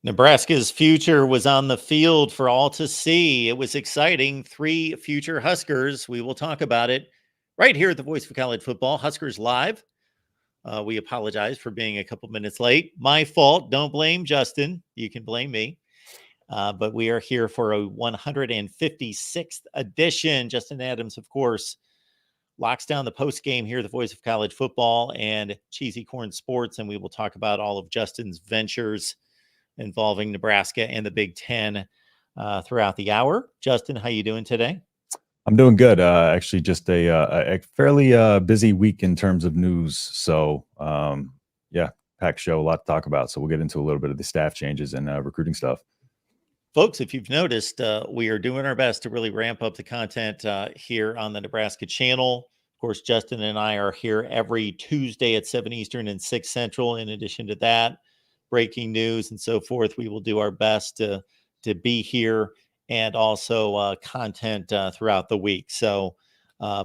Nebraska's future was on the field for all to see. It was exciting. 3 future Huskers. We will talk about it right here at the Voice of College Football, Huskers Live. We apologize for being a couple minutes late. My fault. Don't blame Justin. You can blame me. But we are here for a 156th edition. Justin Adams, of course, locks down the post game here at the Voice of College Football and Cheesy Corn Sports. And we will talk about all of Justin's ventures involving Nebraska and the Big Ten throughout the hour. Justin, how you doing today? I'm doing good. Actually, just a fairly busy week in terms of news. So, yeah, packed show, a lot to talk about. So we'll get into a little bit of the staff changes and recruiting stuff. Folks, if you've noticed, we are doing our best to really ramp up the content here on the Nebraska channel. Of course, Justin and I are here every Tuesday at 7 Eastern and 6 Central. In addition to that, breaking news and so forth, we will do our best to be here and also content throughout the week. So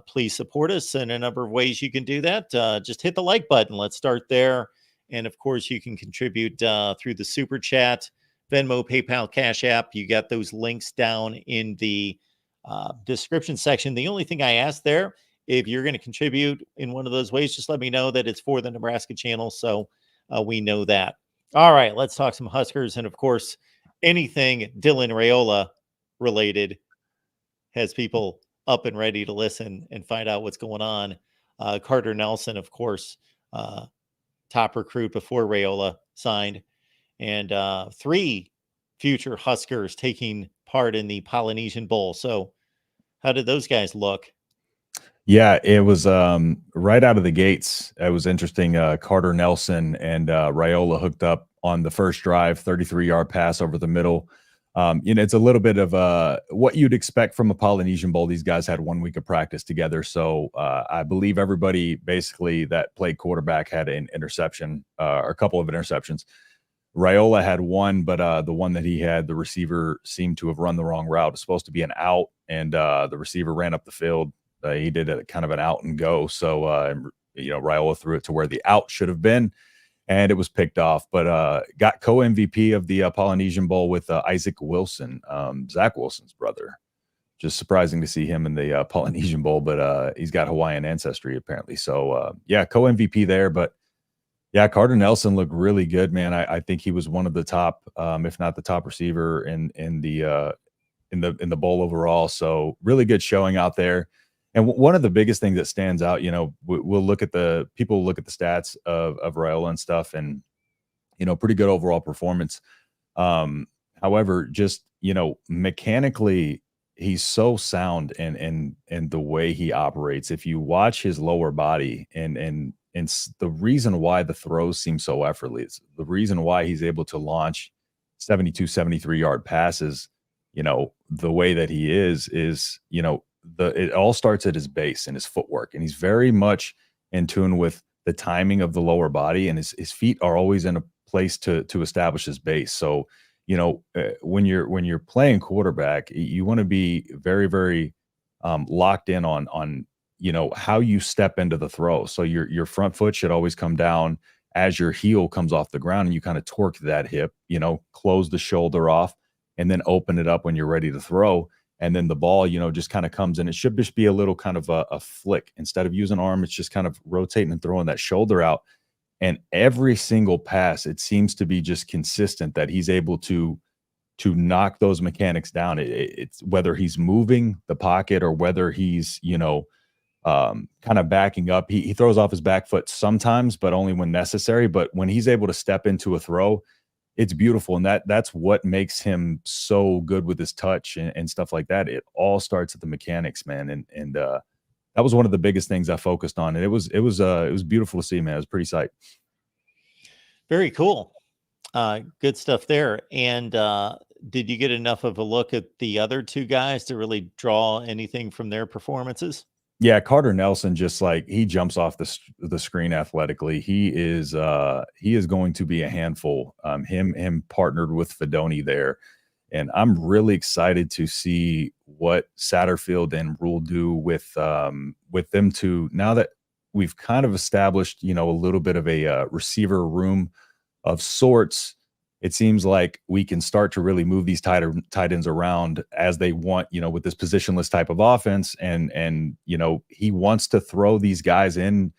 please support us in a number of ways. You can do that. Just hit the like button. Let's start there. And of course, you can contribute through the Super Chat, Venmo, PayPal, Cash App. You got those links down in the description section. The only thing I ask there, if you're going to contribute in one of those ways, just let me know that it's for the Nebraska channel so we know that. All right, let's talk some Huskers. And of course, anything Dylan Raiola related has people up and ready to listen and find out what's going on. Carter Nelson, of course, top recruit before Raiola signed, and 3 future Huskers taking part in the Polynesian Bowl. So how did those guys look? Yeah, it was right out of the gates. It was interesting. Carter Nelson and Raiola hooked up on the first drive, 33-yard pass over the middle. It's a little bit of what you'd expect from a Polynesian Bowl. These guys had 1 week of practice together. So I believe everybody basically that played quarterback had an interception or a couple of interceptions. Raiola had one, but the one that he had, the receiver seemed to have run the wrong route. It's supposed to be an out, and the receiver ran up the field. He did a kind of an out and go. So, Raiola threw it to where the out should have been, and it was picked off. But got co-MVP of the Polynesian Bowl with Isaac Wilson, Zach Wilson's brother. Just surprising to see him in the Polynesian Bowl, but he's got Hawaiian ancestry apparently. So, co-MVP there. But, yeah, Carter Nelson looked really good, man. I think he was one of the top, if not the top receiver in the bowl overall. So really good showing out there. And one of the biggest things that stands out, we'll look at the stats of Raiola and stuff, and pretty good overall performance. However, just mechanically, he's so sound and the way he operates. If you watch his lower body and the reason why the throws seem so effortless, the reason why he's able to launch 72, 73-yard passes, the way that he is, it all starts at his base and his footwork. And he's very much in tune with the timing of the lower body, and his feet are always in a place to establish his base. So, when you're playing quarterback, you want to be very, very locked in on how you step into the throw. So your front foot should always come down as your heel comes off the ground, and you kind of torque that hip, close the shoulder off, and then open it up when you're ready to throw. And then the ball, just kind of comes in. It should just be a little kind of a flick. Instead of using arm, it's just kind of rotating and throwing that shoulder out. And every single pass, it seems to be just consistent that he's able to knock those mechanics down. It's whether he's moving the pocket or whether he's, kind of backing up. He throws off his back foot sometimes, but only when necessary. But when he's able to step into a throw, it's beautiful. And that's what makes him so good with his touch and stuff like that. It all starts at the mechanics, man. And that was one of the biggest things I focused on. And it was beautiful to see, man. It was pretty sight. Very cool. Good stuff there. And did you get enough of a look at the other 2 guys to really draw anything from their performances? Yeah, Carter Nelson, just like he jumps off the screen athletically. He is going to be a handful. Him partnered with Fedoni there, and I'm really excited to see what Satterfield and Rule do with them two. Now that we've kind of established, a little bit of a receiver room of sorts, it seems like we can start to really move these tight ends around as they want, with this positionless type of offense. And he wants to throw these guys in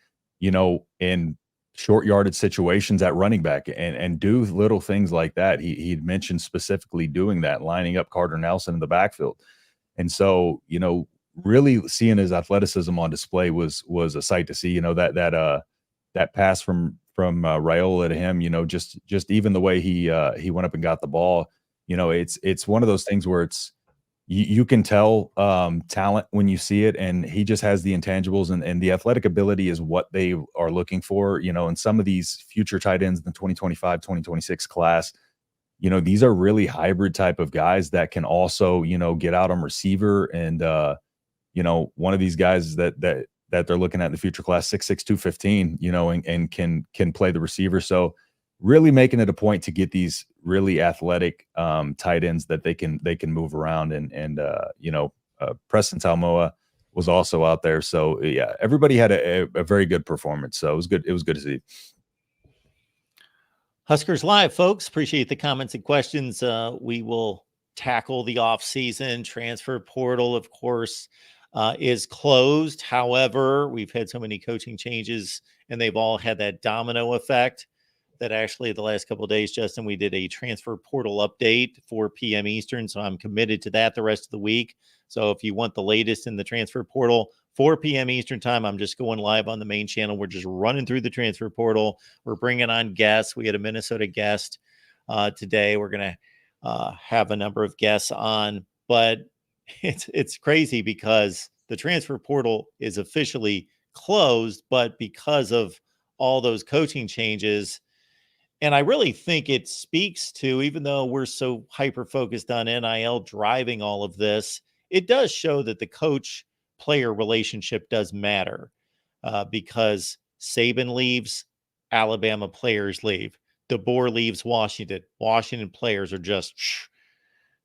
short yarded situations at running back and do little things like that. He'd mentioned specifically doing that, lining up Carter Nelson in the backfield. And so, really seeing his athleticism on display was a sight to see. That pass from Raiola to him, just even the way he went up and got the ball. It's one of those things where you can tell talent when you see it, and he just has the intangibles, and the athletic ability is what they are looking for. And some of these future tight ends in the 2025, 2026 class, these are really hybrid type of guys that can also, get out on receiver. And one of these guys that they're looking at in the future class, 6'6", 215, and can play the receiver. So really making it a point to get these really athletic tight ends that they can move around. And Preston Talmoa was also out there. So yeah, everybody had a very good performance. So it was good. It was good to see. Huskers Live, folks. Appreciate the comments and questions. We will tackle the offseason. Transfer portal, of course, is closed. However, we've had so many coaching changes, and they've all had that domino effect that actually the last couple of days, Justin, we did a transfer portal update, 4 p.m. Eastern. So I'm committed to that the rest of the week. So if you want the latest in the transfer portal, 4 p.m. Eastern time, I'm just going live on the main channel. We're just running through the transfer portal. We're bringing on guests. We had a Minnesota guest today. We're going to have a number of guests on, but it's crazy because the transfer portal is officially closed, but because of all those coaching changes, and I really think it speaks to, even though we're so hyper-focused on NIL driving all of this, it does show that the coach-player relationship does matter because Saban leaves, Alabama players leave. DeBoer leaves Washington. Washington players are just,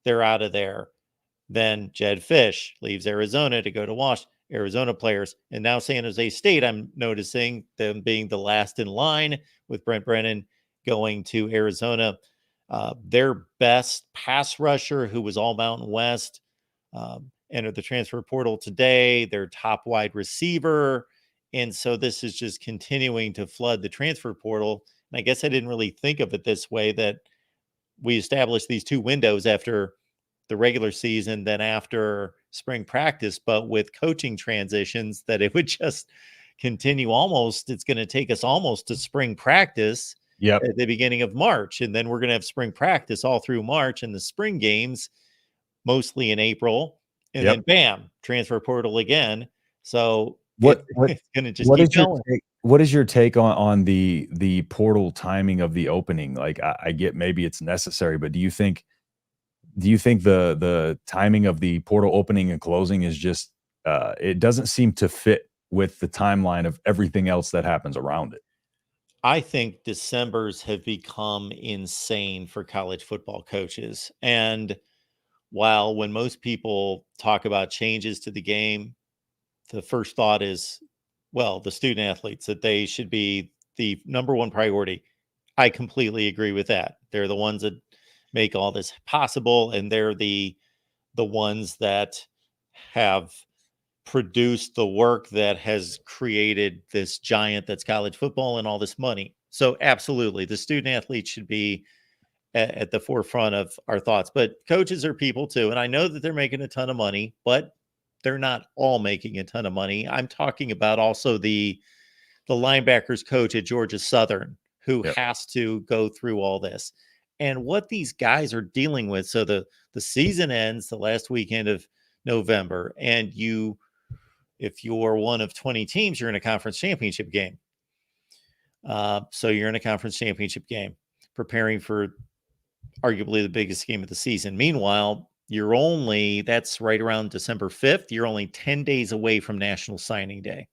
they're out of there. Then Jed Fish leaves Arizona to go to Washington. Arizona players. And now San Jose State, I'm noticing them being the last in line with Brent Brennan going to Arizona. Their best pass rusher, who was all Mountain West, entered the transfer portal today, their top wide receiver. And so this is just continuing to flood the transfer portal. And I guess I didn't really think of it this way, that we established these 2 windows after the regular season, then after spring practice, but with coaching transitions, that it would just continue almost. It's going to take us almost to spring practice at the beginning of March. And then we're going to have spring practice all through March and the spring games mostly in April. And then bam, transfer portal again. So it's going to just keep going. What is your take on the portal timing of the opening? Like, I get maybe it's necessary, but do you think the timing of the portal opening and closing is just it doesn't seem to fit with the timeline of everything else that happens around it? I think Decembers have become insane for college football coaches. And while when most people talk about changes to the game, the first thought is, well, the student athletes, that they should be the number one priority. I completely agree with that. They're the ones that make all this possible, and they're the ones that have produced the work that has created this giant that's college football and all this money. So absolutely, the student athletes should be at the forefront of our thoughts. But coaches are people too, and I know that they're making a ton of money, but they're not all making a ton of money. I'm talking about also the linebackers coach at Georgia Southern, who has to go through all this and what these guys are dealing with. So the season ends the last weekend of November, and if you're one of 20 teams, you're in a conference championship game. So you're in a conference championship game, preparing for arguably the biggest game of the season. Meanwhile, that's right around December 5th. You're only 10 days away from National Signing Day,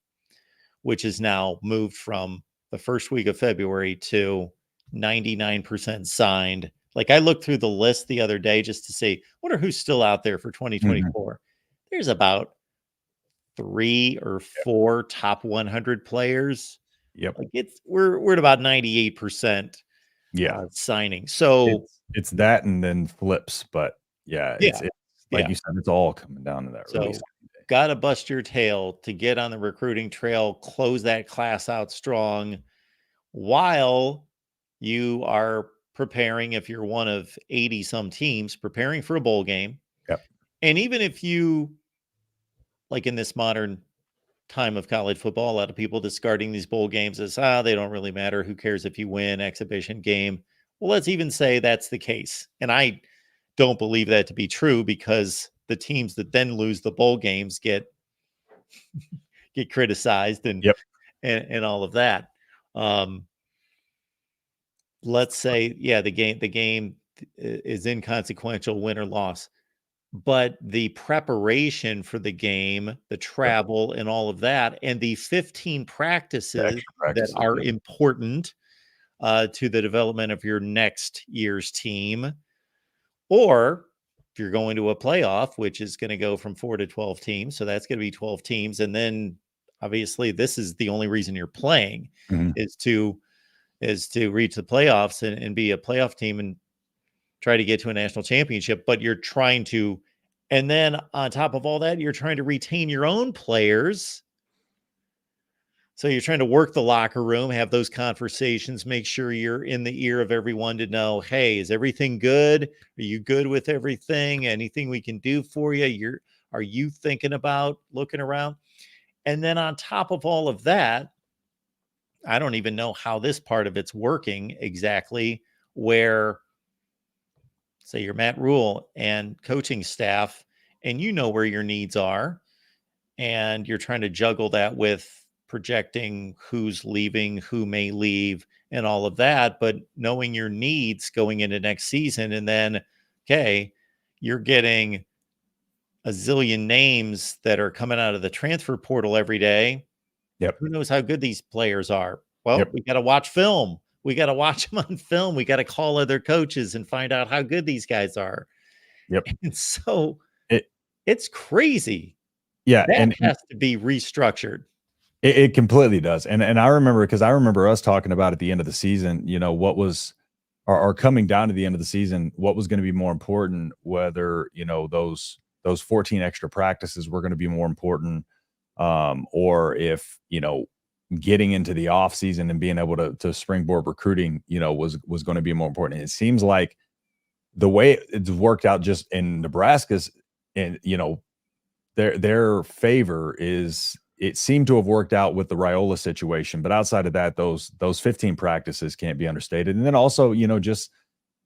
which is now moved from the first week of February to 99% signed. Like, I looked through the list the other day just to see, wonder who's still out there for 2024. There's about 3 or 4 top 100 players. Like, we're at about 98% Yeah. signing. So It's that and then flips, but yeah, yeah, it's like yeah. you said, it's all coming down to that release. So got to bust your tail to get on the recruiting trail, close that class out strong while you are preparing, if you're one of 80 some teams, preparing for a bowl game. Yep. And even if you, like in this modern time of college football, a lot of people discarding these bowl games as, they don't really matter. Who cares if you win exhibition game? Well, let's even say that's the case. And I don't believe that to be true because the teams that then lose the bowl games get criticized and Yep. and all of that. Um, let's say, yeah, the game is inconsequential, win or loss, but the preparation for the game, the Yep. travel, and all of that, and the 15 The practices extra that practices. are Yep. important to the development of your next year's team. Or if you're going to a playoff, which is going to go from 4 to 12 teams, so that's going to be 12 teams, and then obviously this is the only reason you're playing Mhm. is to reach the playoffs and be a playoff team and try to get to a national championship. But you're trying to, and then on top of all that, you're trying to retain your own players. So you're trying to work the locker room, have those conversations, make sure you're in the ear of everyone to know, hey, is everything good? Are you good with everything? Anything we can do for you? Are you thinking about looking around? And then on top of all of that, I don't even know how this part of it's working exactly, where say you're Matt Rule and coaching staff, and you know where your needs are, and you're trying to juggle that with projecting who's leaving, who may leave, and all of that, but knowing your needs going into next season. And then, okay, you're getting a zillion names that are coming out of the transfer portal every day. Yep. Who knows how good these players are? Well, Yep. we got to watch film. We got to watch them on film. We got to call other coaches and find out how good these guys are. Yep. And so It it's crazy. yeah, That and has to be restructured. it completely does. And I remember because I remember us talking about at the end of the season, what was or coming down to the end of the season, what was going to be more important, whether, those 14 extra practices were going to be more important, or if, getting into the off season and being able to springboard recruiting, was going to be more important. And it seems like the way it's worked out just in Nebraska's and their favor is it seemed to have worked out with the Raiola situation, but outside of that, those 15 practices can't be understated. And then also, just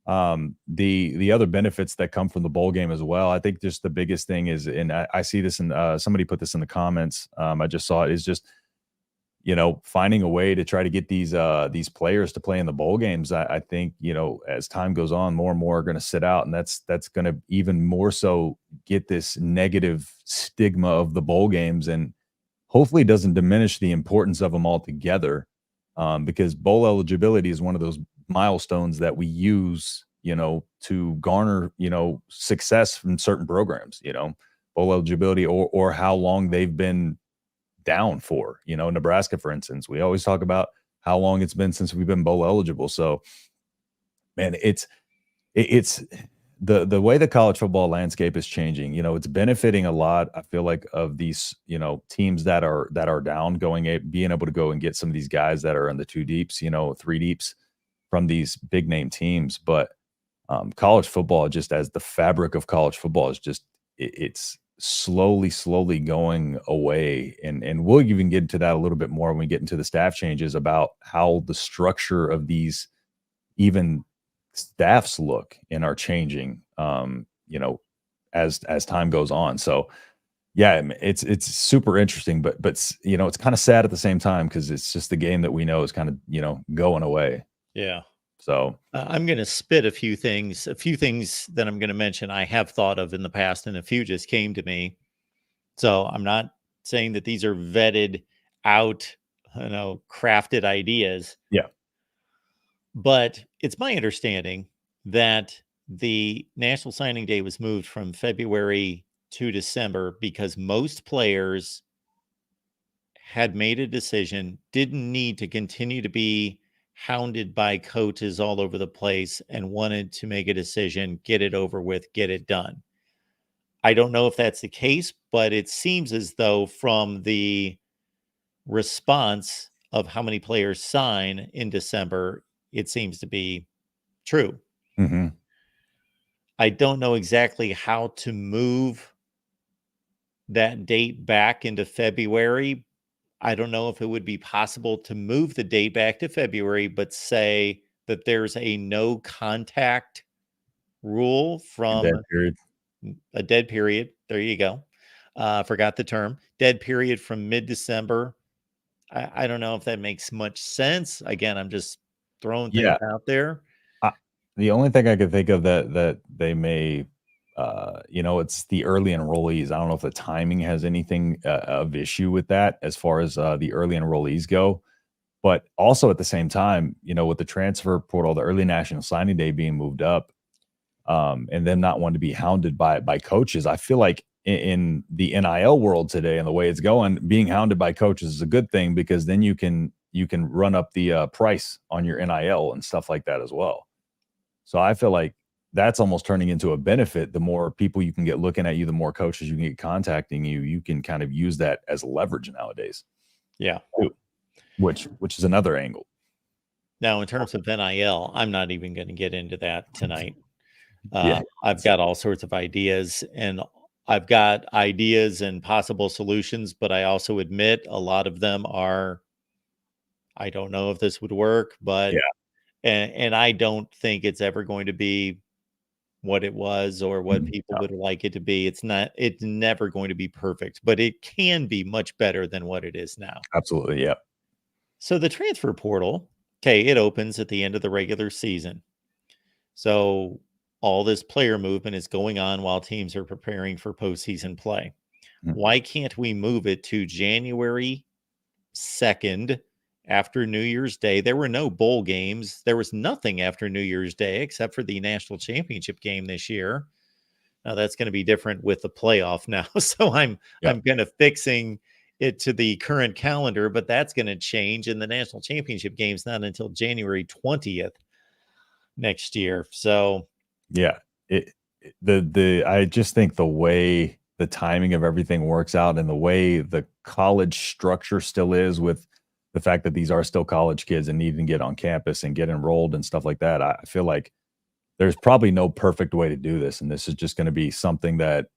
the other benefits that come from the bowl game as well. I think just the biggest thing is, and I see this in somebody put this in the comments. I just saw it, is just finding a way to try to get these players to play in the bowl games. I think, as time goes on, more and more are going to sit out, and that's going to even more so get this negative stigma of the bowl games, and hopefully doesn't diminish the importance of them altogether. Because bowl eligibility is one of those milestones that we use, to garner, success from certain programs, bowl eligibility or how long they've been down for, Nebraska, for instance. We always talk about how long it's been since we've been bowl eligible. So, man, it's the way the college football landscape is changing. It's benefiting a lot, I feel like, of these, teams that are down, being able to go and get some of these guys that are in the two deeps, three deeps from these big name teams. But college football, just as the fabric of college football, is just it's slowly going away, and we'll even get into that a little bit more when we get into the staff changes, about how the structure of these even staffs look and are changing, as time goes on. So yeah, it's super interesting, but it's kind of sad at the same time, because it's just the game that we know is kind of going away. Yeah. So I'm going to spit a few things that I'm going to mention I have thought of in the past, and a few just came to me. So I'm not saying that these are vetted out, crafted ideas, yeah. but it's my understanding that the National Signing Day was moved from February to December because most players had made a decision, didn't need to continue to be hounded by coaches all over the place and wanted to make a decision, get it over with, get it done. I don't know if that's the case, but it seems as though from the response of how many players sign in December, it seems to be true. Mm-hmm. I don't know exactly how to move that date back into February. I don't know if it would be possible to move the date back to February, but say that there's a no contact rule from That period. a dead period. There you go. Forgot the term. Dead period from mid December. I don't know if that makes much sense. Again, I'm just throwing things Yeah. out there. Uh, the only thing I could think of that they may, it's the early enrollees. I don't know if the timing has anything of issue with that as far as the early enrollees go. But also at the same time, with the transfer portal, the early national signing day being moved up, and them not wanting to be hounded by coaches, I feel like in the NIL world today and the way it's going, being hounded by coaches is a good thing because then you can run up the price on your NIL and stuff like that as well. So I feel like that's almost turning into a benefit. The more people you can get looking at you, the more coaches you can get contacting you. You can kind of use that as leverage nowadays, Yeah. too, which is another angle. Now, in terms of NIL, I'm not even going to get into that tonight. Yeah, I've got all sorts of ideas, and I've got ideas and possible solutions, but I also admit a lot of them are, I don't know if this would work, but yeah, and I don't think it's ever going to be what it was or what mhm, people yeah, would like it to be. It's never going to be perfect, but it can be much better than what it is now. absolutely, yeah, So the transfer portal, okay, it opens at the end of the regular season. So all this player movement is going on while teams are preparing for postseason play. mhm, Why can't we move it to January 2nd after New Year's Day? There were no bowl games. There was nothing after New Year's Day except for the national championship game this year. Now that's going to be different with the playoff now. So yeah, I'm kind of fixing it to the current calendar, but that's going to change. And the national championship game's not until January 20th next year. So yeah. The I just think the way the timing of everything works out and the way the college structure still is with the fact that these are still college kids and needing to get on campus and get enrolled and stuff like that, I feel like there's probably no perfect way to do this, and this is just gonna be something that,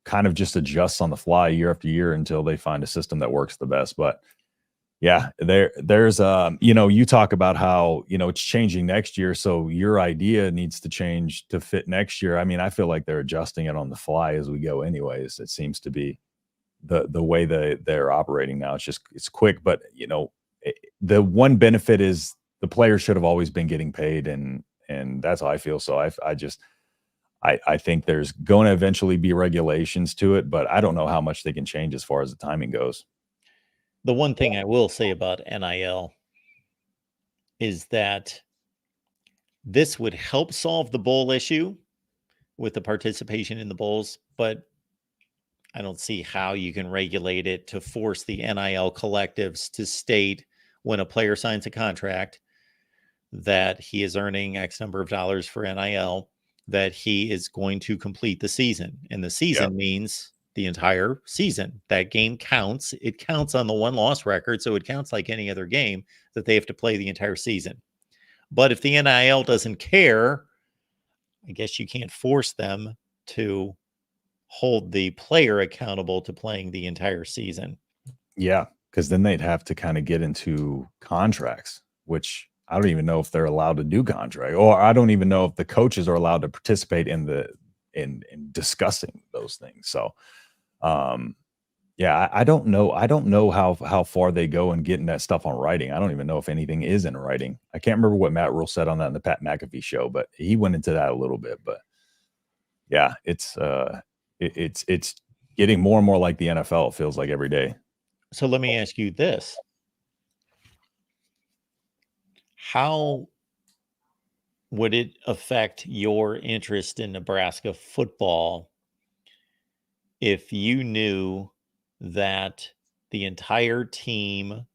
kind of just adjusts on the fly year after year until they find a system that works the best, but yeah, there's you talk about how, it's changing next year, so your idea needs to change to fit next year. I mean, I feel like they're adjusting it on the fly as we go anyways. It seems to be the way they're operating now. It's quick, but the one benefit is the players should have always been getting paid, and that's how I feel. So I think there's going to eventually be regulations to it, but I don't know how much they can change as far as the timing goes. the one thing I will say about NIL is that this would help solve the bowl issue with the participation in the bowls, but I don't see how you can regulate it to force the NIL collectives to state when a player signs a contract that he is earning X number of dollars for NIL, that he is going to complete the season. And the Yeah. season means the entire season. That game counts. It counts on the one loss record. So it counts like any other game that they have to play the entire season. But if the NIL doesn't care, I guess you can't force them to hold the player accountable to playing the entire season. Yeah, because then they'd have to kinda get into contracts, which I don't even know if they're allowed to do contract, or I don't even know if the coaches are allowed to participate in discussing those things. So, um, yeah, I don't know how far they go in getting that stuff on writing. I don't even know if anything is in writing. I can't remember what Matt Rule said on that in the Pat McAfee show, but he went into that a little bit. But yeah, it's getting more and more like the NFL, it feels like every day. So let me ask you this. How would it affect your interest in Nebraska football if you knew that the entire team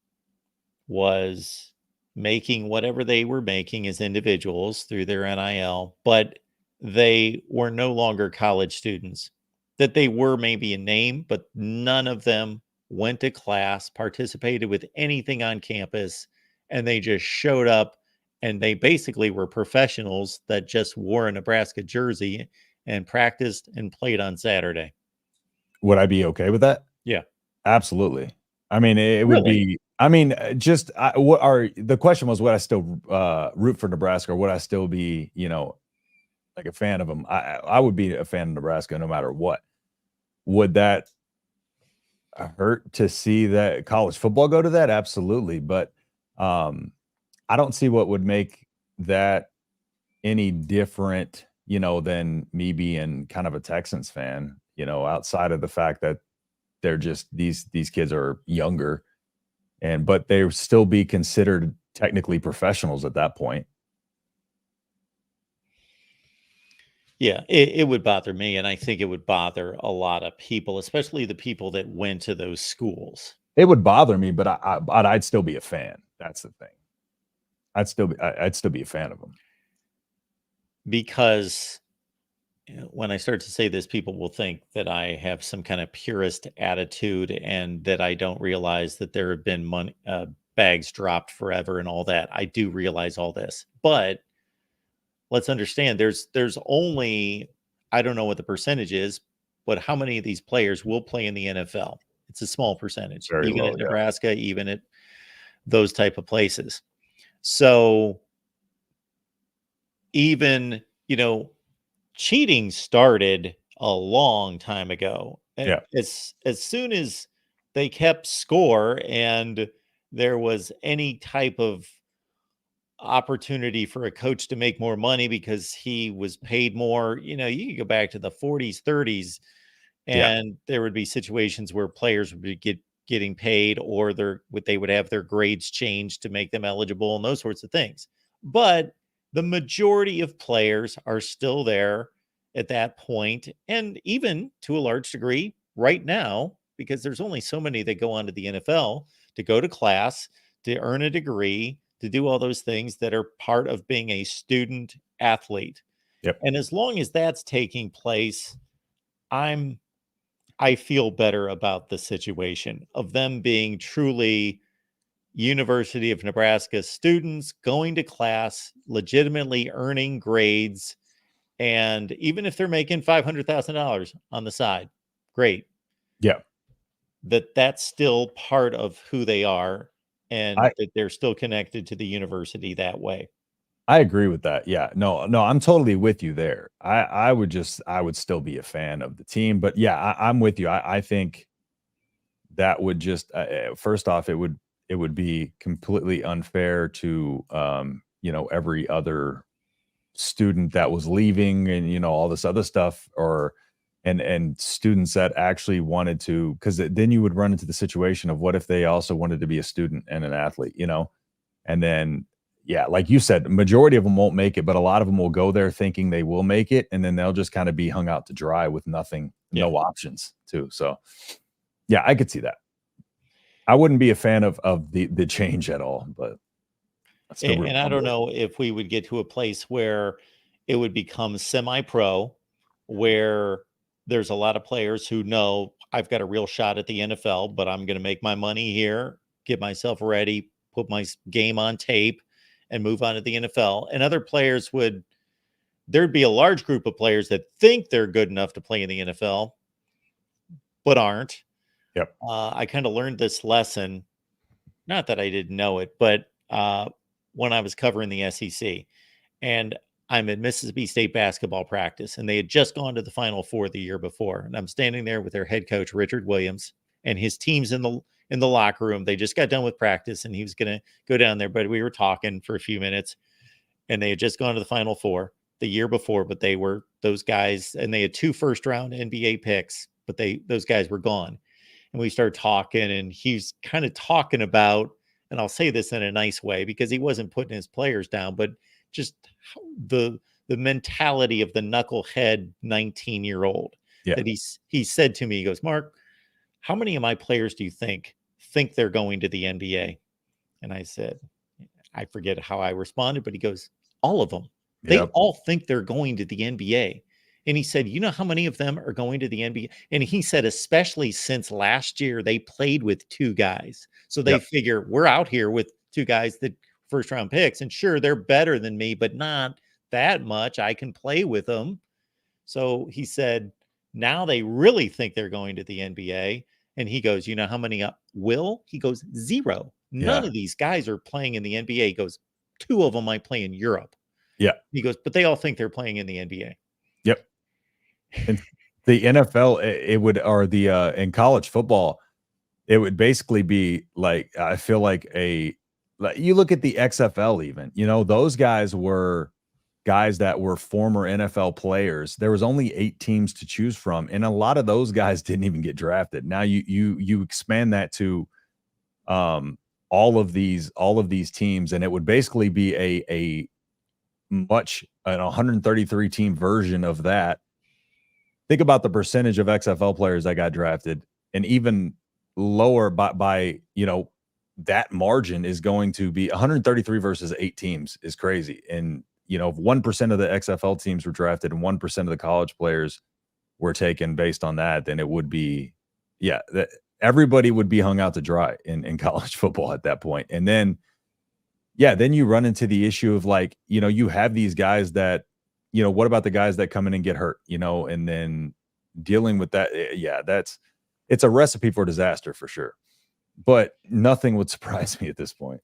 was making whatever they were making as individuals through their NIL, but they were no longer college students. That they were maybe a name, but none of them went to class, participated with anything on campus, and they just showed up and they basically were professionals that just wore a Nebraska jersey and practiced and played on Saturday. Would I be okay with that? Yeah. Absolutely. I mean, it would Really? be. I mean, just what are the question was? Would I still root for Nebraska, or would I still be, like a fan of them? I would be a fan of Nebraska no matter what. Would that hurt to see that college football go to that? Absolutely, but I don't see what would make that any different, than me being kind of a Texans fan. Outside of the fact that they're just these kids are younger, but they still be considered technically professionals at that point. Yeah, it would bother me, and I think it would bother a lot of people, especially the people that went to those schools. It would bother me, but I'd still be a fan. That's the thing. I'd still be a fan of them. Because when I start to say this, people will think that I have some kind of purist attitude and that I don't realize that there have been money, bags dropped forever and all that. I do realize all this, but let's understand there's only, I don't know what the percentage is, but how many of these players will play in the NFL? It's a small percentage, Very even low, at yeah. Nebraska, even at those type of places. So even, cheating started a long time ago. Yeah. As soon as they kept score and there was any type of opportunity for a coach to make more money because he was paid more, you could go back to the 40s, 30s, Yeah. and there would be situations where players would be getting paid, or they would have their grades changed to make them eligible and those sorts of things. But the majority of players are still there at that point, and even to a large degree right now, because there's only so many that go on to the NFL to go to class, to earn a degree, to do all those things that are part of being a student athlete. Yep. And as long as that's taking place, I feel better about the situation of them being truly University of Nebraska students going to class, legitimately earning grades. And even if they're making $500,000 on the side, great. Yeah. That's still part of who they are, and I that they're still connected to the university that way. I agree with that. Yeah. No, I'm totally with you there. I would still be a fan of the team, but yeah, I'm with you. I think that would just first off, it would be completely unfair to every other student that was leaving and all this other stuff, or and students that actually wanted to, because then you would run into the situation of what if they also wanted to be a student and an athlete, and then yeah, like you said, the majority of them won't make it, but a lot of them will go there thinking they will make it, and then they'll just kind of be hung out to dry with nothing, Yeah. no options too. So yeah, I could see that. I wouldn't be a fan of the change at all, but I'd still root And I for 'em don't to win. know if we would get to a place where it would become semi-pro, where there's a lot of players who know I've got a real shot at the NFL, but I'm going to make my money here, get myself ready, put my game on tape, and move on to the NFL. And other players there'd be a large group of players that think they're good enough to play in the NFL, but aren't. Yep. I kind of learned this lesson, not that I didn't know it, but when I was covering the SEC, and I'm at Mississippi State basketball practice, and they had just gone to the Final Four the year before, and I'm standing there with their head coach Richard Williams, and his team's in the locker room. They just got done with practice, and he was going to go down there, but we were talking for a few minutes, and they had just gone to the Final Four the year before, but they were those guys, and they had 2 first-round NBA picks, but those guys were gone. And we started talking, and he's kind of talking about, and I'll say this in a nice way because he wasn't putting his players down, but just the the mentality of the knucklehead 19-year-old Yeah. that he said to me, he goes, "Mark, how many of my players do you think they're going to the NBA?" And I said, I forget how I responded, but he goes, all of them. They Yep. all think they're going to the NBA. And he said, you know how many of them are going to the NBA? And he said, especially since last year, they played with two guys. So they Yep. figure we're out here with two guys that first round picks. And sure, they're better than me, but not that much. I can play with them. So he said, now they really think they're going to the NBA. And he goes, you know how many will? He goes, zero. None Yeah. of these guys are playing in the NBA. He goes, two of them might play in Europe. Yeah. He goes, but they all think they're playing in the NBA. Yep. And the NFL, it would, or the in college football, it would basically be like, I feel like like you look at the XFL, even, those guys were guys that were former NFL players. There was only 8 teams to choose from, and a lot of those guys didn't even get drafted. Now you expand that to all of these teams, and it would basically be an 133 team version of that. Think about the percentage of XFL players that got drafted, and even lower by that margin is going to be 133 versus 8 teams is crazy. And if 1% of the XFL teams were drafted and 1% of the college players were taken based on that, then it would be, everybody would be hung out to dry in college football at that point. And then, then you run into the issue of like, you have these guys that, what about the guys that come in and get hurt, and then dealing with that. It's a recipe for disaster for sure. But nothing would surprise me at this point.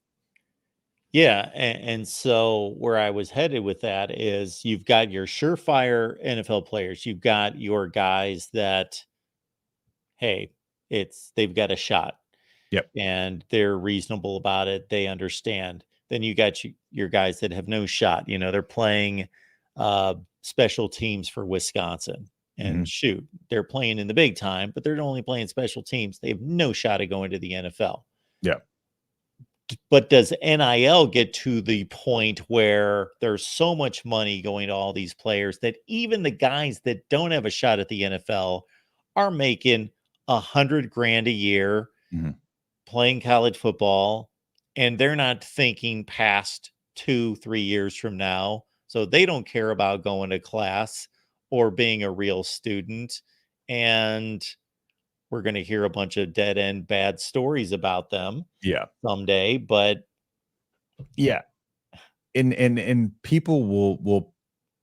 Yeah. And so where I was headed with that is you've got your surefire NFL players. You've got your guys that, hey, they've got a shot. Yep. And they're reasonable about it. They understand. Then you got your guys that have no shot. They're playing special teams for Wisconsin. And shoot, they're playing in the big time, but they're only playing special teams. They have no shot at going to the NFL. Yeah. But does NIL get to the point where there's so much money going to all these players that even the guys that don't have a shot at the NFL are making $100,000 a year playing college football, and they're not thinking past 2-3 years from now. So they don't care about going to class or being a real student. And we're going to hear a bunch of dead end bad stories about them someday. But and people will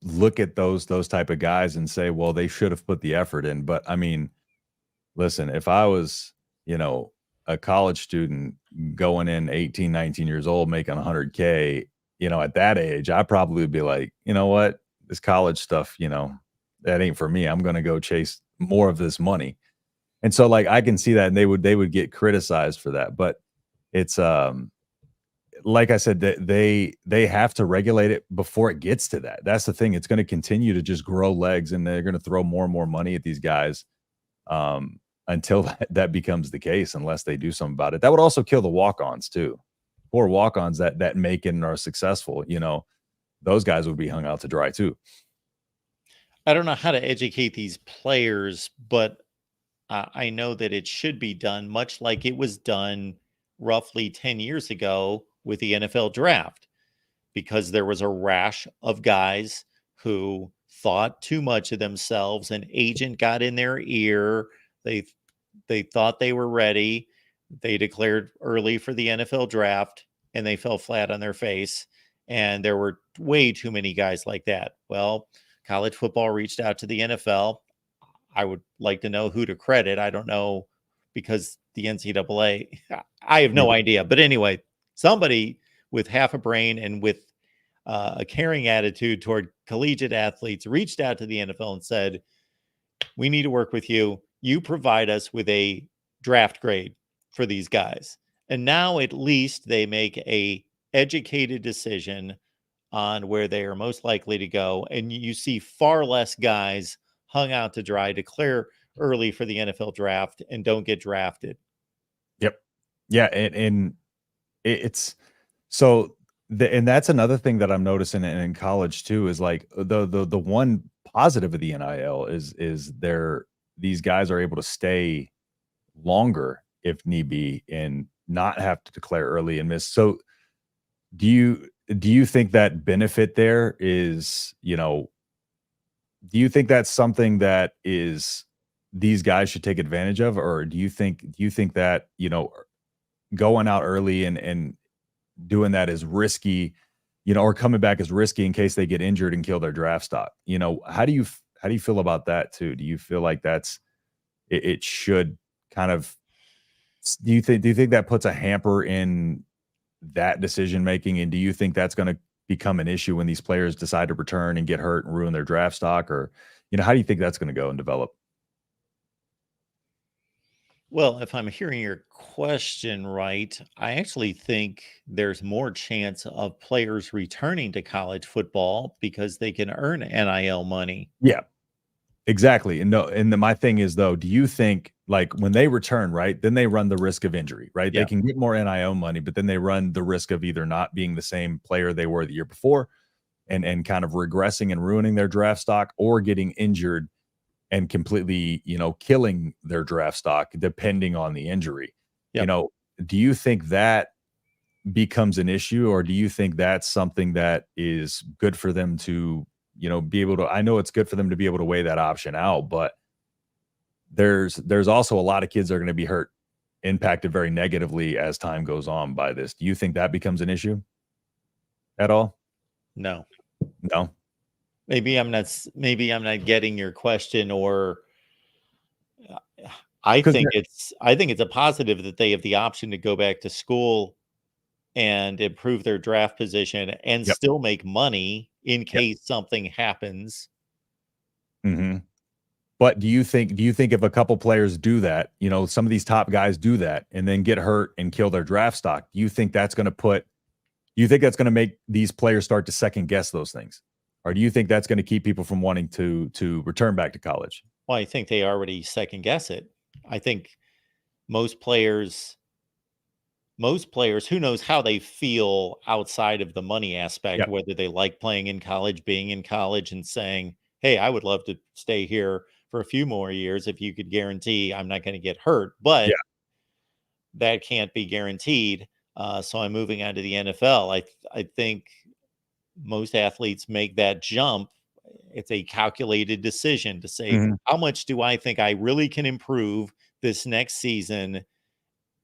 look at those type of guys and say, well, they should have put the effort in. But I mean, listen, if I was, a college student going in 18, 19 years old, making $100K, at that age, I probably would be like, you know what, this college stuff, that ain't for me. I'm going to go chase more of this money. And so like, I can see that, and they would get criticized for that. But it's, like I said, they have to regulate it before it gets to that. That's the thing. It's going to continue to just grow legs, and they're going to throw more and more money at these guys until that becomes the case, unless they do something about it. That would also kill the walk-ons too. Poor walk-ons that make it and are successful, those guys would be hung out to dry too. I don't know how to educate these players, but I know that it should be done much like it was done roughly 10 years ago with the NFL draft, because there was a rash of guys who thought too much of themselves. An agent got in their ear. They thought they were ready. They declared early for the NFL draft, and they fell flat on their face. And there were way too many guys like that. Well, college football reached out to the NFL. I would like to know who to credit. I don't know, because the NCAA, I have no idea. But anyway, somebody with half a brain and with a caring attitude toward collegiate athletes reached out to the NFL and said, we need to work with you. You provide us with a draft grade for these guys. And now at least they make a educated decision on where they are most likely to go. And you see far less guys hung out to dry, declare early for the NFL draft, and don't get drafted. Yep. Yeah. And it's so and that's another thing that I'm noticing in college too, is like the one positive of the NIL is these guys are able to stay longer if need be and not have to declare early and miss. So Do you think that benefit there is, do you think that's something that is these guys should take advantage of, or do you think that, going out early and doing that is risky, or coming back is risky in case they get injured and kill their draft stock? How do you feel about that too? Do you feel like it should kind of do you think that puts a hamper in that decision making, and do you think that's going to become an issue when these players decide to return and get hurt and ruin their draft stock? Or how do you think that's going to go and develop? Well, if I'm hearing your question right, I actually think there's more chance of players returning to college football because they can earn NIL money. Yeah, exactly. And no, my thing is though, do you think like when they return, right, then they run the risk of injury, right? They Yeah. can get more NIL money, but then they run the risk of either not being the same player they were the year before and kind of regressing and ruining their draft stock, or getting injured and completely, killing their draft stock depending on the injury. You Yep. know, do you think that becomes an issue, or do you think that's something that is good for them to, be able to? I know it's good for them to be able to weigh that option out, but there's also a lot of kids that are going to be hurt, impacted very negatively as time goes on by this. Do you think that becomes an issue at all? No. No. Maybe I'm not getting your question, or I Because think it's a positive that they have the option to go back to school and improve their draft position and yep, still make money in yep. case something happens. hmm But do you think if a couple players do that, some of these top guys do that and then get hurt and kill their draft stock, do you think that's going to make these players start to second guess those things? Or do you think that's going to keep people from wanting to return back to college? Well, I think they already second guess it. I think most players who knows how they feel outside of the money aspect, Yep. whether they like playing in college, being in college and saying, "Hey, I would love to stay here for a few more years if you could guarantee I'm not going to get hurt." Yeah. But that can't be guaranteed. So I'm moving on to the NFL. I think most athletes make that jump. It's a calculated decision to say, Mhm. how much do I think I really can improve this next season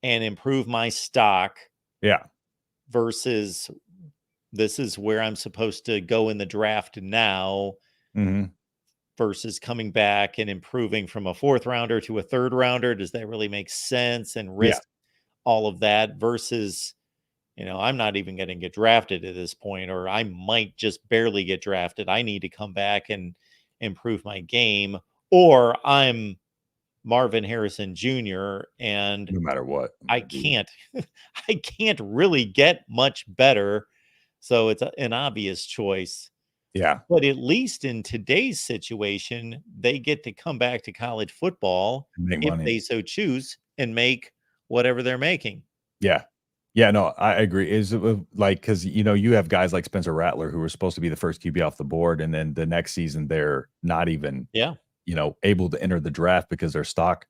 and improve my stock Yeah. versus this is where I'm supposed to go in the draft now Mhm. versus coming back and improving from a fourth rounder to a third rounder. Does that really make sense, and Yeah. risk all of that versus, I'm not even going to get drafted at this point, or I might just barely get drafted. I need to come back and improve my game, or I'm Marvin Harrison Jr. and No matter what. I can't, I can't really get much better. So it's an obvious choice. Yeah. But at least in today's situation, they get to come back to college football Make if money. they so choose and make whatever they're making. Yeah. Yeah, no, I agree. Is it like because you have guys like Spencer Rattler who were supposed to be the first QB off the board, and then the next season they're not even Yeah. able to enter the draft because their stock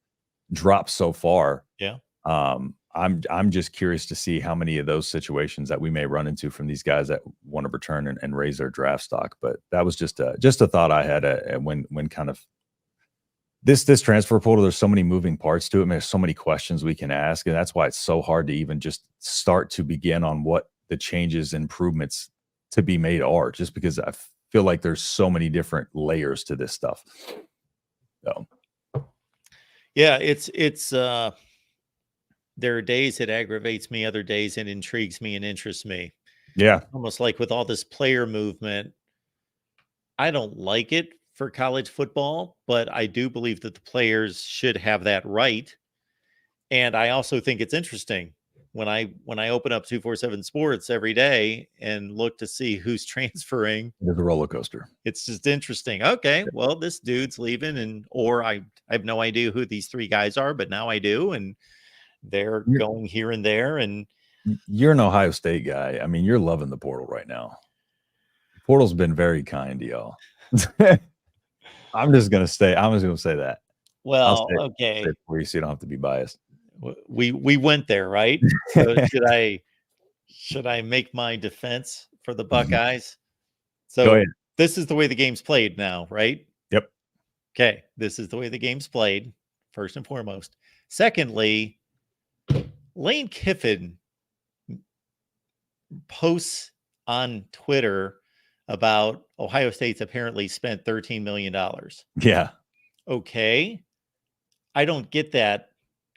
dropped so far. Yeah. I'm just curious to see how many of those situations that we may run into from these guys that want to return and raise their draft stock. But that was just a thought I had when kind of this transfer portal. There's so many moving parts to it. I mean, there's so many questions we can ask, and that's why it's so hard to even just start to begin on what the changes, improvements to be made are. Just because I feel like there's so many different layers to this stuff. So Yeah. It's there are days it aggravates me, other days it intrigues me and interests me. yeah, Almost like with all this player movement, I don't like it for college football, but I do believe that the players should have that right. And I also think it's interesting when I open up 247 Sports every day and look to see who's transferring. it is a roller coaster. It's just interesting. Okay, well, this dude's leaving, or I have no idea who these three guys are, but now I do, and they're You're, going here and there. And you're an Ohio State guy. I mean, you're loving the portal right now. The portal's been very kind to y'all. I'm just gonna say that. I'll well, say okay, it for you so you don't have to be biased. we went there, right? So should I? Should I make my defense for the Mhm. Buckeyes? Go So ahead. this is the way the game's played now, right? Yep. Okay, this is the way the game's played, first and foremost. Secondly, Lane Kiffin posts on Twitter about Ohio State's apparently spent $13 million. Yeah. Okay, I don't get that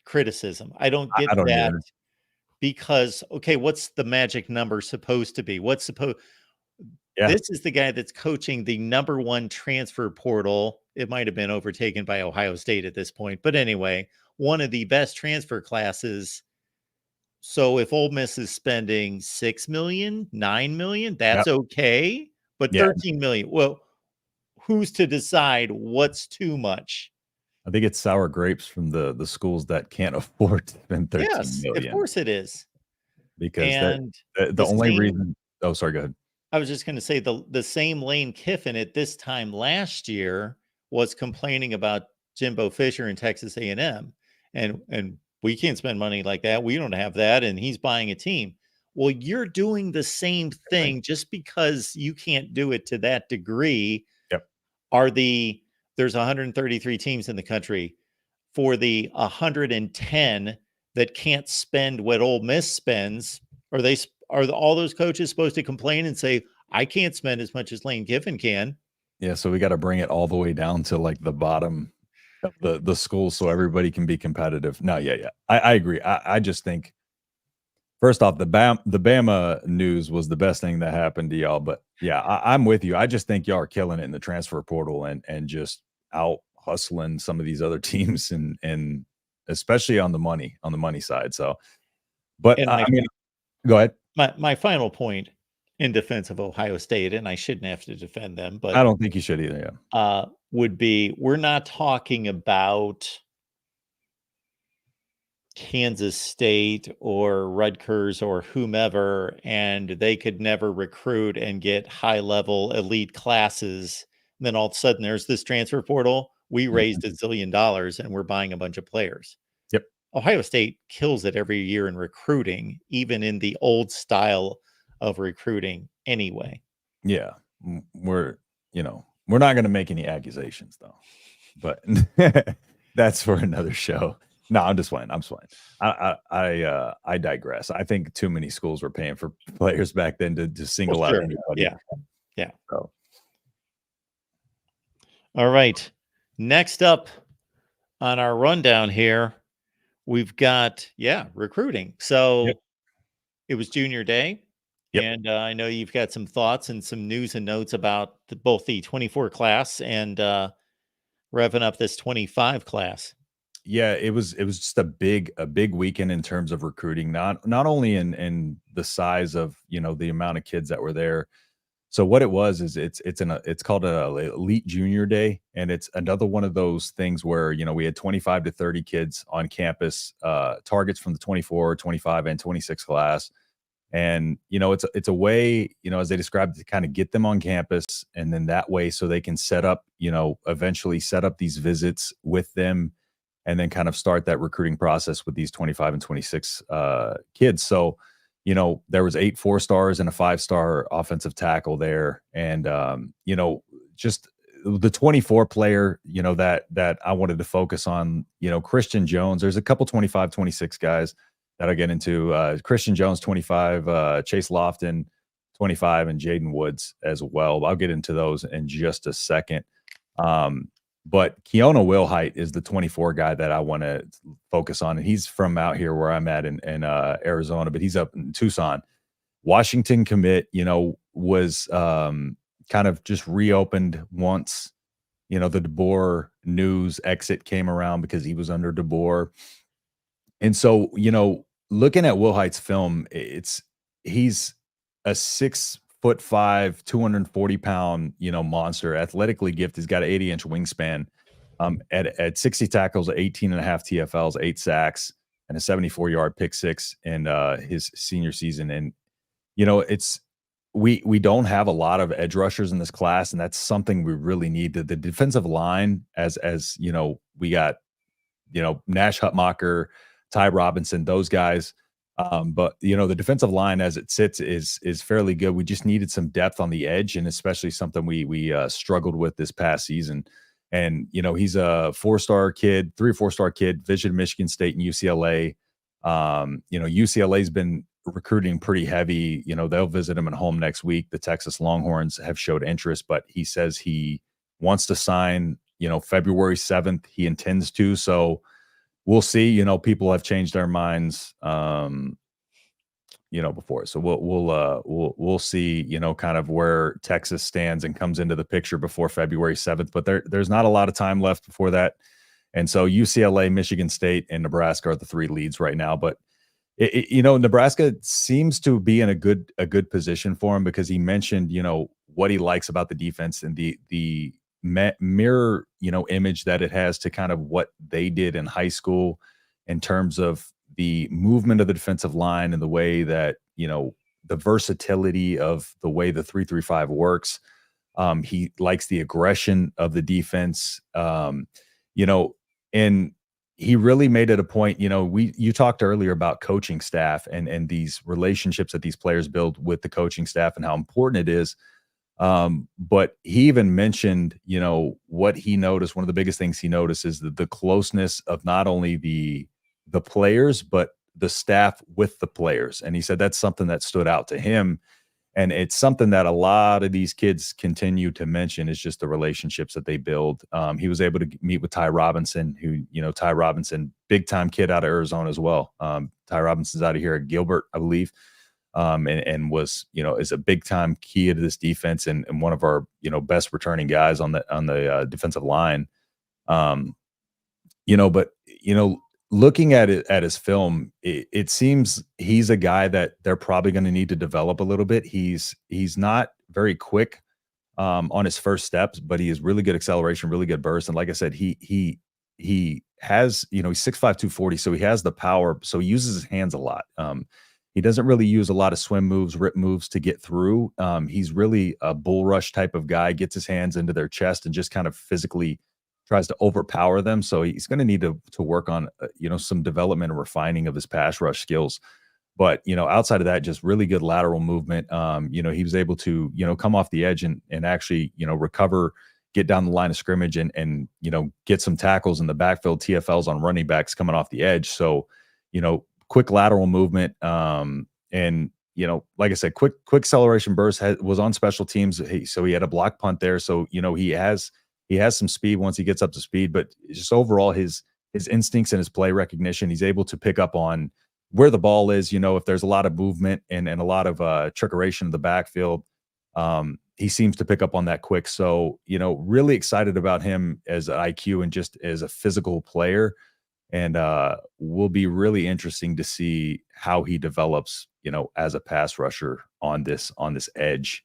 criticism. I don't I get don't that either. because, okay, what's the magic number supposed to be? What's supposed Yeah. This is the guy that's coaching the number one transfer portal. It might have been overtaken by Ohio State at this point. But anyway, one of the best transfer classes. So if Ole Miss is spending 6 million, 9 million, Yep. that's okay. But Yeah. 13 million, well, who's to decide what's too much? I think it's sour grapes from the schools that can't afford to spend 13 Yes, of million course it is. because And the the only same reason. Oh, sorry, go ahead. I was just going to say the same Lane Kiffin at this time last year was complaining about Jimbo Fisher and Texas A&M, and we can't spend money like that. We don't have that, and he's buying a team. Well, you're doing the same Thing. thing just because you can't do it to that degree. Yep. There's 133 teams in the country. For the 110 that can't spend what Ole Miss spends, all those coaches supposed to complain and say, I can't spend as much as Lane Kiffin can? Yeah, so we gotta bring it all the way down to, like, the bottom of the school so everybody can be competitive. No, yeah, yeah. I agree. I just think, first off, the Bama news was the best thing that happened to y'all, but, yeah, I'm with you. I just think y'all are killing it in the transfer portal and just out hustling some of these other teams and especially on the money side, so but, And I mean, go ahead. my final point in defense of Ohio State, and I shouldn't have to defend them, I but don't think you should either, yeah. would be we're not talking about Kansas State or Rutgers or whomever, and they could never recruit and get high level elite classes. And then all of a sudden there's this transfer portal. We Mhm. raised $1 zillion and we're buying a bunch of players. Yep. Ohio State kills it every year in recruiting, even in the old style of recruiting anyway. Yeah. We're, we're not gonna make any accusations though, but that's for another show. No, I'm just playing. I'm just playing. I digress. I think too many schools were paying for players back then to Well, single out sure. anybody. Yeah. Yeah. So, All right. Next up on our rundown here, we've got, recruiting. yep, So it was junior day. yep. And I know you've got some thoughts and some news and notes about both the 24 class and revving up this 25 class. Yeah, it was just a big weekend in terms of recruiting, not only in the size of, the amount of kids that were there. So what it was is it's called a elite junior day, and it's another one of those things where, we had 25 to 30 kids on campus, targets from the 24, 25, and 26 class. And, it's a way, as they described, to kind of get them on campus, and then that way so they can set up, eventually set up these visits with them, and then kind of start that recruiting process with these 25 and 26 kids. So, there was 8 4-stars and a 5-star offensive tackle there. And, just the 24 player, that I wanted to focus on, Christian Jones. There's a couple 25, 26 guys that I'll get into. Christian Jones, 25, Chase Lofton, 25, and Jaden Woods as well. I'll get into those in just a second. But Keona Wilhite is the 24 guy that I want to focus on. And he's from out here where I'm at in Arizona, but he's up in Tucson. Washington commit, was kind of just reopened once, the DeBoer news exit came around because he was under DeBoer. And so, looking at Wilhite's film, he's a 6'5", 240-pound, monster, athletically gifted. He's got an 80-inch wingspan. At 60 tackles, 18 and a half TFLs, 8 sacks, and a 74-yard pick six in his senior season. And we don't have a lot of edge rushers in this class, and that's something we really need. The defensive line, as we got Nash Hutmacher, Ty Robinson, those guys. But the defensive line as it sits is fairly good. We just needed some depth on the edge, and especially something we struggled with this past season. And he's a 4-star kid, 3 or 4-star kid, visited Michigan State and UCLA. UCLA's been recruiting pretty heavy. They'll visit him at home next week. The Texas Longhorns have showed interest, but he says he wants to sign, February 7th. He intends to. So we'll see. People have changed their minds, before. So we'll see, kind of where Texas stands and comes into the picture before February 7th. But there's not a lot of time left before that. And so UCLA, Michigan State, and Nebraska are the 3 leads right now. But Nebraska seems to be in a good position for him, because he mentioned, what he likes about the defense and the mirror, image that it has to kind of what they did in high school in terms of the movement of the defensive line and the way that, the versatility of the way the 3-3-5 works. He likes the aggression of the defense, and he really made it a point. You talked earlier about coaching staff and these relationships that these players build with the coaching staff and how important it is. But he even mentioned, what he noticed. One of the biggest things he noticed is the closeness of not only the players, but the staff with the players. And he said that's something that stood out to him. And it's something that a lot of these kids continue to mention, is just the relationships that they build. He was able to meet with Ty Robinson, who, Ty Robinson, big time kid out of Arizona as well. Ty Robinson's out of here at Gilbert, I believe. And was, is a big time key to this defense, and one of our, best returning guys on the defensive line. But looking at it, at his film, it seems he's a guy that they're probably going to need to develop a little bit. He's not very quick on his first steps, but he has really good acceleration, really good burst. And like I said, he has, he's 6'5", 240, so he has the power. So he uses his hands a lot. He doesn't really use a lot of swim moves, rip moves to get through. He's really a bull rush type of guy, gets his hands into their chest and just kind of physically tries to overpower them. So he's going to need to work on, some development and refining of his pass rush skills. But, outside of that, just really good lateral movement. He was able to, come off the edge and actually, recover, get down the line of scrimmage and get some tackles in the backfield, TFLs on running backs coming off the edge. So, quick lateral movement. And, like I said, quick acceleration burst, was on special teams. So he had a block punt there. So, he has some speed once he gets up to speed, but just overall his instincts and his play recognition, he's able to pick up on where the ball is, if there's a lot of movement and a lot of trickeration in the backfield. He seems to pick up on that quick. So, really excited about him as an IQ and just as a physical player. And will be really interesting to see how he develops, as a pass rusher on this edge.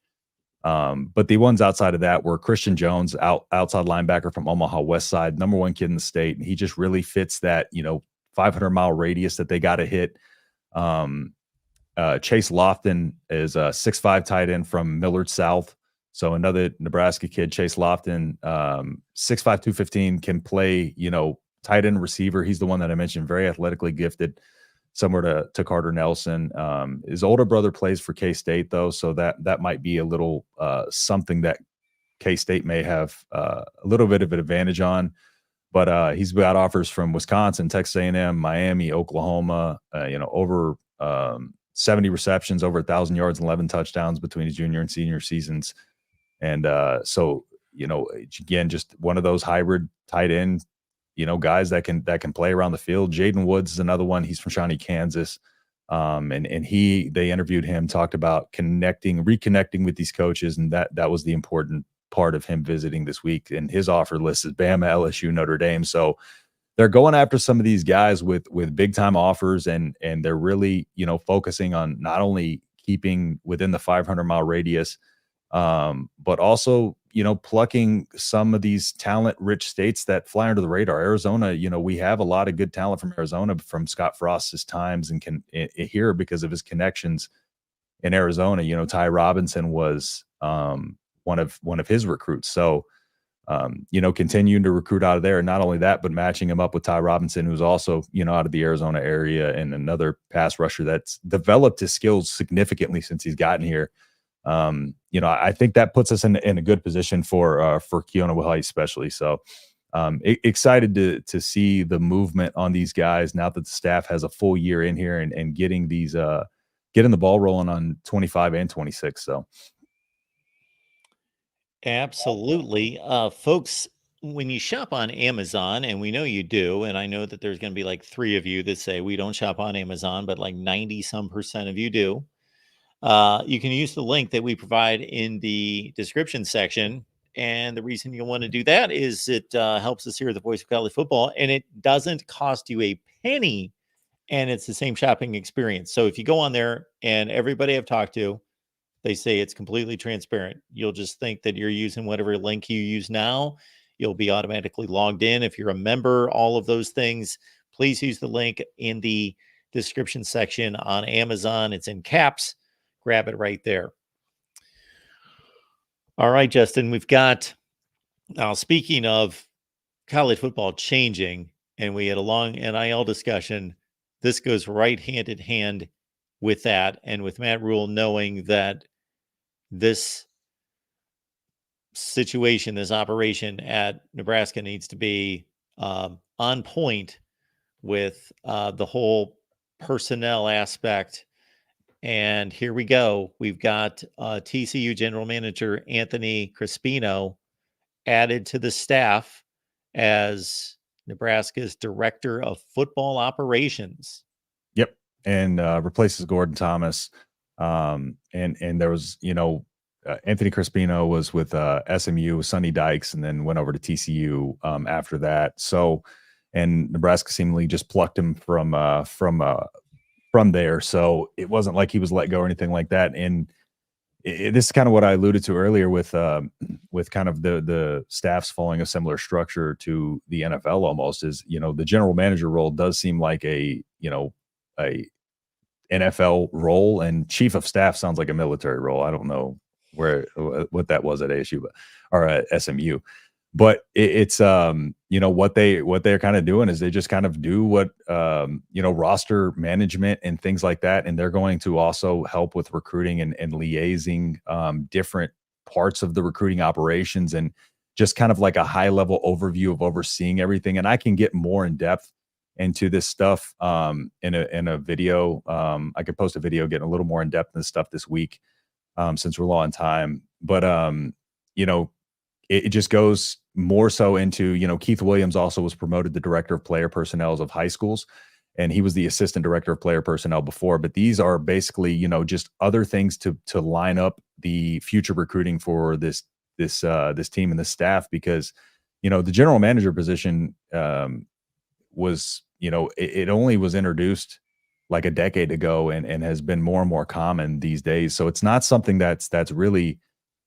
But the ones outside of that were Christian Jones, outside linebacker from Omaha West Side, number 1 kid in the state. And he just really fits that, 500-mile radius that they got to hit. Chase Lofton is a 6'5" tight end from Millard South. So another Nebraska kid, Chase Lofton, 6'5", 215, can play, tight end receiver. He's the one that I mentioned, very athletically gifted, similar to Carter Nelson. His older brother plays for K-State, though, so that might be a little something that K-State may have a little bit of an advantage on. But he's got offers from Wisconsin, Texas A&M, Miami, Oklahoma, over 70 receptions, over 1,000 yards and 11 touchdowns between his junior and senior seasons. And so, again, just one of those hybrid tight end, guys that can play around the field. Jaden Woods is another one. He's from Shawnee, Kansas. And they interviewed him, talked about reconnecting with these coaches. And that was the important part of him visiting this week. And his offer list is Bama, LSU, Notre Dame. So they're going after some of these guys with big time offers. And they're really, focusing on not only keeping within the 500-mile radius, but also, plucking some of these talent-rich states that fly under the radar. Arizona, we have a lot of good talent from Arizona, from Scott Frost's times, and can here because of his connections in Arizona. Ty Robinson was one of his recruits. So continuing to recruit out of there. And not only that, but matching him up with Ty Robinson, who's also, out of the Arizona area, and another pass rusher that's developed his skills significantly since he's gotten here. I think that puts us in a good position for Keona Wilhite especially. So excited to see the movement on these guys now that the staff has a full year in here, and getting the ball rolling on 25 and 26. So Absolutely. Folks, when you shop on Amazon, and we know you do, and I know that there's going to be like 3 of you that say we don't shop on Amazon, but like 90 some percent of you do. You can use the link that we provide in the description section. And the reason you'll want to do that is it helps us here at the Voice of College Football, and it doesn't cost you a penny, and it's the same shopping experience. So if you go on there, and everybody I've talked to, they say it's completely transparent. You'll just think that you're using whatever link you use now. You'll be automatically logged in. If you're a member, all of those things, please use the link in the description section on Amazon. It's in caps. Grab it right there. All right, Justin, we've got, now speaking of college football changing, and we had a long NIL discussion, this goes right hand in hand with that, and with Matt Rule knowing that this situation, this operation at Nebraska needs to be on point with the whole personnel aspect. And here we go. We've got TCU General Manager Anthony Crispino added to the staff as Nebraska's Director of Football Operations. Yep, and replaces Gordon Thomas. And there was, Anthony Crispino was with SMU, Sonny Dykes, and then went over to TCU after that. So, and Nebraska seemingly just plucked him from there. So it wasn't like he was let go or anything like that. And this is kind of what I alluded to earlier with kind of the staffs following a similar structure to the NFL almost, is, the general manager role does seem like a NFL role, and chief of staff sounds like a military role. I don't know what that was at ASU, or at SMU. But it's what they're kind of doing is they just kind of do what roster management and things like that, and they're going to also help with recruiting and liaising different parts of the recruiting operations, and just kind of like a high level overview of overseeing everything. And I can get more in depth into this stuff in a video. I could post a video getting a little more in depth in this stuff this week, since we're low on time. But it just goes more so into, Keith Williams also was promoted to Director of Player Personnel of high schools, and he was the Assistant Director of Player Personnel before. But these are basically, just other things to line up the future recruiting for this team and the staff, because, the general manager position was, it only was introduced like a decade ago, and has been more and more common these days. So it's not something that's really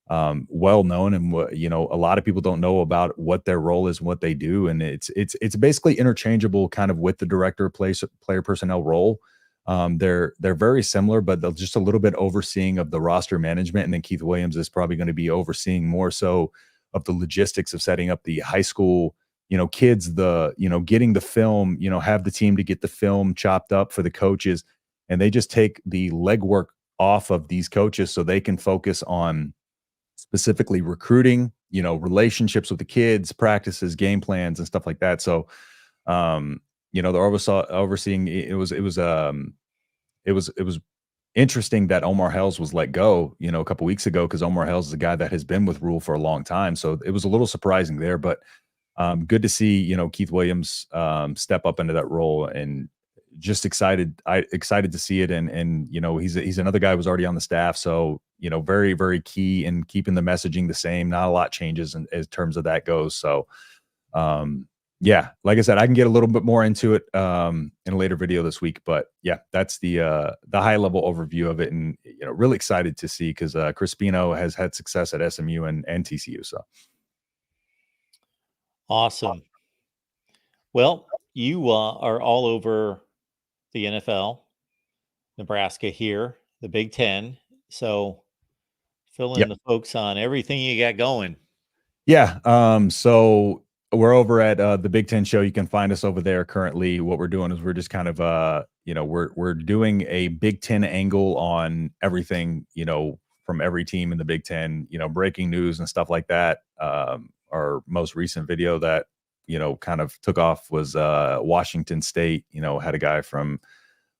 well known, and what, a lot of people don't know about what their role is and what they do. And it's basically interchangeable kind of with the Director of player personnel role. They're very similar, but they're just a little bit overseeing of the roster management. And then Keith Williams is probably going to be overseeing more so of the logistics of setting up the high school, kids, getting the film, have the team to get the film chopped up for the coaches. And they just take the legwork off of these coaches so they can focus on specifically recruiting, relationships with the kids, practices, game plans, and stuff like that. So, they're overseeing. It was interesting that Omar Hales was let go, a couple weeks ago, because Omar Hales is a guy that has been with Rule for a long time. So it was a little surprising there, but good to see, Keith Williams step up into that role, and just excited to see it. And he's another guy who was already on the staff. So, very, very key in keeping the messaging the same. Not a lot changes in terms of that goes. So, yeah, like I said, I can get a little bit more into it in a later video this week. But yeah, that's the high level overview of it. And, really excited to see, because Crispino has had success at SMU and TCU. So Awesome. Well, you are all over the NFL, Nebraska here, the Big Ten. So fill in yep. the folks on everything you got going. Yeah. So we're over at the Big Ten show. You can find us over there currently. What we're doing is we're just kind of we're doing a Big Ten angle on everything, from every team in the Big Ten, breaking news and stuff like that. Our most recent video that, kind of took off was Washington State, had a guy from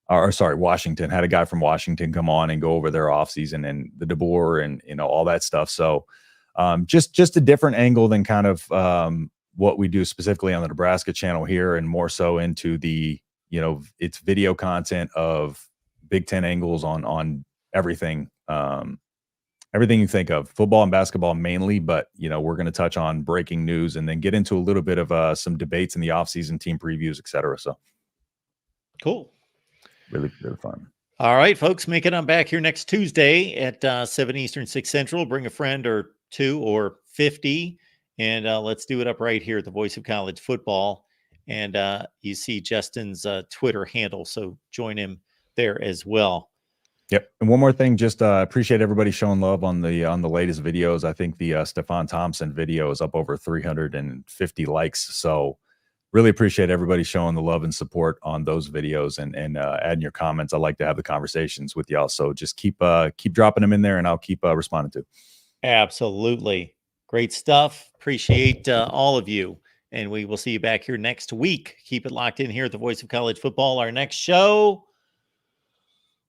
Washington had a guy from Washington come on and go over their offseason and the DeBoer and, all that stuff. So just a different angle than kind of what we do specifically on the Nebraska channel here, and more so into the, it's video content of Big Ten angles on everything, everything you think of, football and basketball mainly, but we're going to touch on breaking news and then get into a little bit of some debates in the offseason, team previews, etc. So cool. Really, really fun. All right, folks, make it on back here next Tuesday at 7 Eastern, 6 Central. Bring a friend or two or 50, and let's do it up right here at the Voice of College Football. And you see Justin's Twitter handle, so join him there as well. Yep. And one more thing, just appreciate everybody showing love on the latest videos. I think the Stephon Thompson video is up over 350 likes. So really appreciate everybody showing the love and support on those videos and adding your comments. I like to have the conversations with y'all. So just keep dropping them in there, and I'll keep responding to. Absolutely. Great stuff. Appreciate all of you. And we will see you back here next week. Keep it locked in here at the Voice of College Football. Our next show,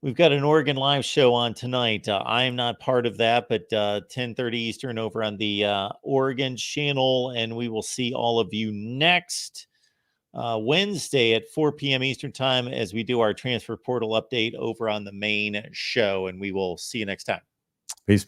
we've got an Oregon Live show on tonight. I am not part of that, but 10:30 Eastern over on the Oregon channel. And we will see all of you next Wednesday at 4 p.m. Eastern time as we do our transfer portal update over on the main show. And we will see you next time. Peace.